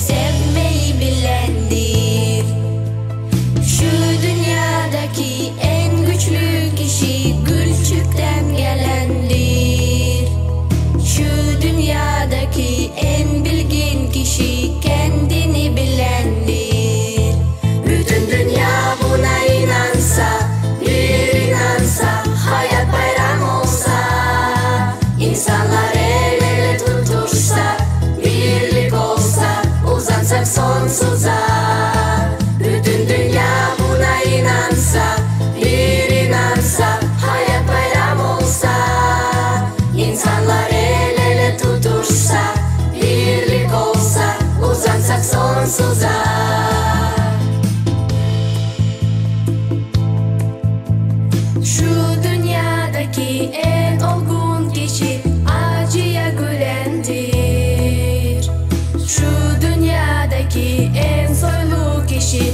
sevmeyi bilendir. Şu dünyadaki en güçlü kişi Gülçük'ten gelendir. Şu dünyadaki en bilgin kişi kendini bilendir. Bütün dünya buna inansa, bir inansa, hayat bayram olsa, insanlar el ele tutuşsa, birlik olsa, uzansak sonsuza. Bütün dünya buna inansa, bir inansa, hayat bayram olsa, insanlar el ele tutuşsa, birlik olsa, uzansak sonsuza. Şu dünyadaki en olgun kişi acıya gülendir. Şu dünyadaki en soylu kişi